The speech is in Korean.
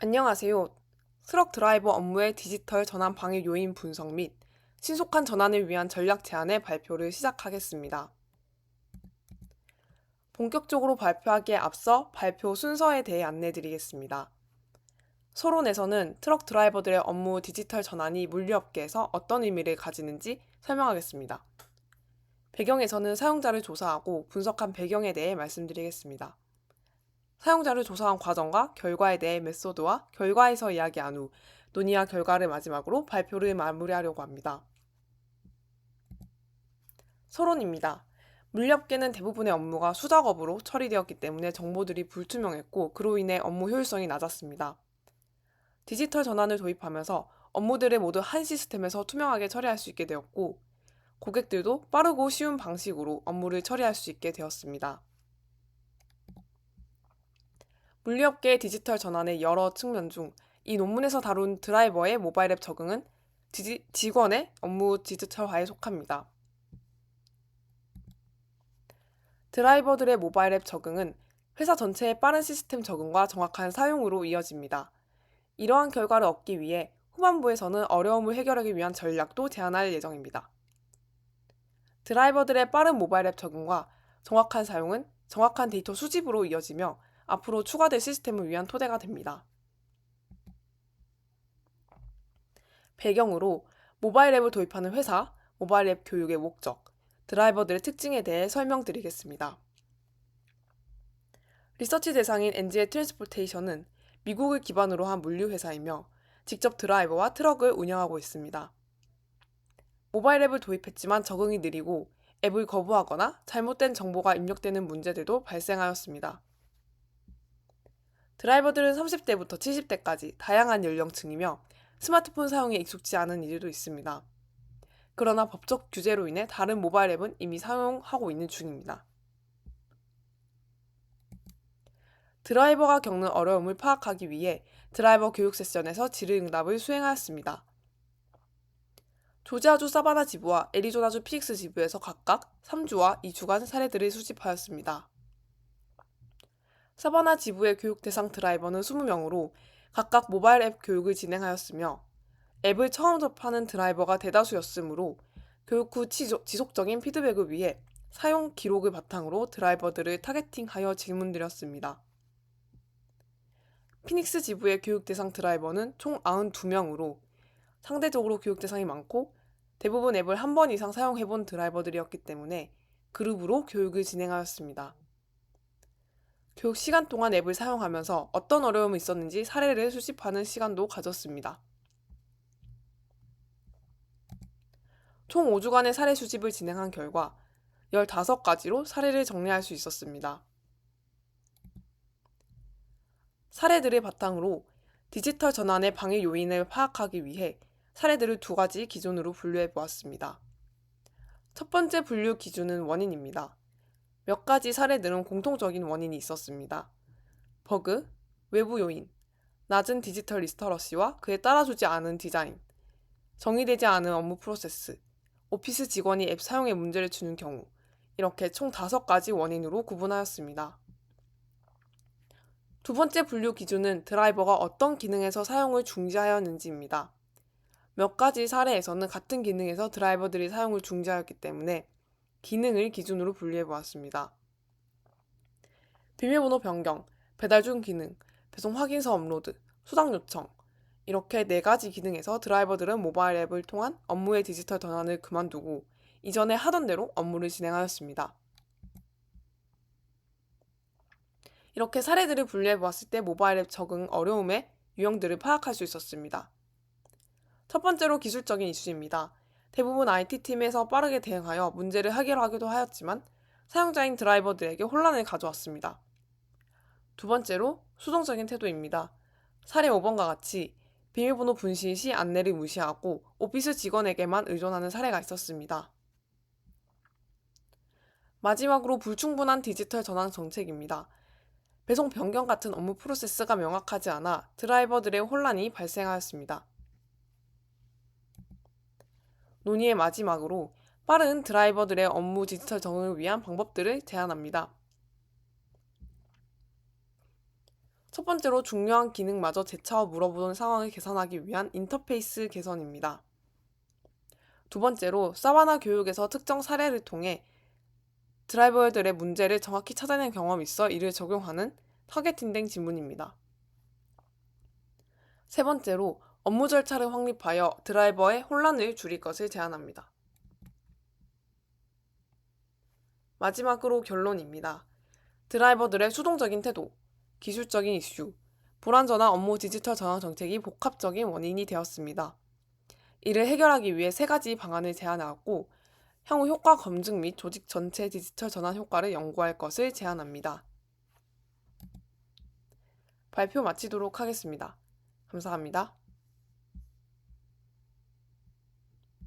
안녕하세요. 트럭 드라이버 업무의 디지털 전환 방해 요인 분석 및 신속한 전환을 위한 전략 제안의 발표를 시작하겠습니다. 본격적으로 발표하기에 앞서 발표 순서에 대해 안내드리겠습니다. 서론에서는 트럭 드라이버들의 업무 디지털 전환이 물류업계에서 어떤 의미를 가지는지 설명하겠습니다. 배경에서는 사용자를 조사하고 분석한 배경에 대해 말씀드리겠습니다. 사용자를 조사한 과정과 결과에 대해 메소드와 결과에서 이야기한 후 논의와 결과를 마지막으로 발표를 마무리하려고 합니다. 서론입니다. 물류업계는 대부분의 업무가 수작업으로 처리되었기 때문에 정보들이 불투명했고 그로 인해 업무 효율성이 낮았습니다. 디지털 전환을 도입하면서 업무들을 모두 한 시스템에서 투명하게 처리할 수 있게 되었고 고객들도 빠르고 쉬운 방식으로 업무를 처리할 수 있게 되었습니다. 물류업계의 디지털 전환의 여러 측면 중 이 논문에서 다룬 드라이버의 모바일 앱 적응은 직원의 업무 디지털화에 속합니다. 드라이버들의 모바일 앱 적응은 회사 전체의 빠른 시스템 적응과 정확한 사용으로 이어집니다. 이러한 결과를 얻기 위해 후반부에서는 어려움을 해결하기 위한 전략도 제안할 예정입니다. 드라이버들의 빠른 모바일 앱 적응과 정확한 사용은 정확한 데이터 수집으로 이어지며 앞으로 추가될 시스템을 위한 토대가 됩니다. 배경으로 모바일 앱을 도입하는 회사, 모바일 앱 교육의 목적, 드라이버들의 특징에 대해 설명드리겠습니다. 리서치 대상인 NG의 트랜스포테이션은 미국을 기반으로 한 물류 회사이며 직접 드라이버와 트럭을 운영하고 있습니다. 모바일 앱을 도입했지만 적응이 느리고 앱을 거부하거나 잘못된 정보가 입력되는 문제들도 발생하였습니다. 드라이버들은 30대부터 70대까지 다양한 연령층이며 스마트폰 사용에 익숙지 않은 이들도 있습니다. 그러나 법적 규제로 인해 다른 모바일 앱은 이미 사용하고 있는 중입니다. 드라이버가 겪는 어려움을 파악하기 위해 드라이버 교육 세션에서 질의응답을 수행하였습니다. 조지아주 사바나 지부와 애리조나주 피닉스 지부에서 각각 3주와 2주간 사례들을 수집하였습니다. 사바나 지부의 교육 대상 드라이버는 20명으로 각각 모바일 앱 교육을 진행하였으며 앱을 처음 접하는 드라이버가 대다수였으므로 교육 후 지속적인 피드백을 위해 사용 기록을 바탕으로 드라이버들을 타겟팅하여 질문드렸습니다. 피닉스 지부의 교육 대상 드라이버는 총 92명으로 상대적으로 교육 대상이 많고 대부분 앱을 한 번 이상 사용해본 드라이버들이었기 때문에 그룹으로 교육을 진행하였습니다. 교육 시간 동안 앱을 사용하면서 어떤 어려움이 있었는지 사례를 수집하는 시간도 가졌습니다. 총 5주간의 사례 수집을 진행한 결과 15가지로 사례를 정리할 수 있었습니다. 사례들을 바탕으로 디지털 전환의 방해 요인을 파악하기 위해 사례들을 2가지 기준으로 분류해 보았습니다. 첫 번째 분류 기준은 원인입니다. 몇 가지 사례들은 공통적인 원인이 있었습니다. 버그, 외부 요인, 낮은 디지털 리터러시와 그에 따라주지 않은 디자인, 정의되지 않은 업무 프로세스, 오피스 직원이 앱 사용에 문제를 주는 경우, 이렇게 총 5가지 원인으로 구분하였습니다. 두 번째 분류 기준은 드라이버가 어떤 기능에서 사용을 중지하였는지입니다. 몇 가지 사례에서는 같은 기능에서 드라이버들이 사용을 중지하였기 때문에 기능을 기준으로 분류해 보았습니다. 비밀번호 변경, 배달 중 기능, 배송 확인서 업로드, 수당 요청 이렇게 4가지 기능에서 드라이버들은 모바일 앱을 통한 업무의 디지털 전환을 그만두고 이전에 하던 대로 업무를 진행하였습니다. 이렇게 사례들을 분류해 보았을 때 모바일 앱 적응 어려움의 유형들을 파악할 수 있었습니다. 첫 번째로 기술적인 이슈입니다. 대부분 IT팀에서 빠르게 대응하여 문제를 해결하기도 하였지만 사용자인 드라이버들에게 혼란을 가져왔습니다. 두 번째로 수동적인 태도입니다. 사례 5번과 같이 비밀번호 분실 시 안내를 무시하고 오피스 직원에게만 의존하는 사례가 있었습니다. 마지막으로 불충분한 디지털 전환 정책입니다. 배송 변경 같은 업무 프로세스가 명확하지 않아 드라이버들의 혼란이 발생하였습니다. 논의의 마지막으로 빠른 드라이버들의 업무 디지털 적응을 위한 방법들을 제안합니다. 첫 번째로 중요한 기능마저 재차어 물어보는 상황을 개선하기 위한 인터페이스 개선입니다. 두 번째로 사바나 교육에서 특정 사례를 통해 드라이버들의 문제를 정확히 찾아낸 경험이 있어 이를 적용하는 타겟팅된 질문입니다. 세 번째로 업무 절차를 확립하여 드라이버의 혼란을 줄일 것을 제안합니다. 마지막으로 결론입니다. 드라이버들의 수동적인 태도, 기술적인 이슈, 불안전한 업무 디지털 전환 정책이 복합적인 원인이 되었습니다. 이를 해결하기 위해 세 가지 방안을 제안하고 향후 효과 검증 및 조직 전체 디지털 전환 효과를 연구할 것을 제안합니다. 발표 마치도록 하겠습니다. 감사합니다.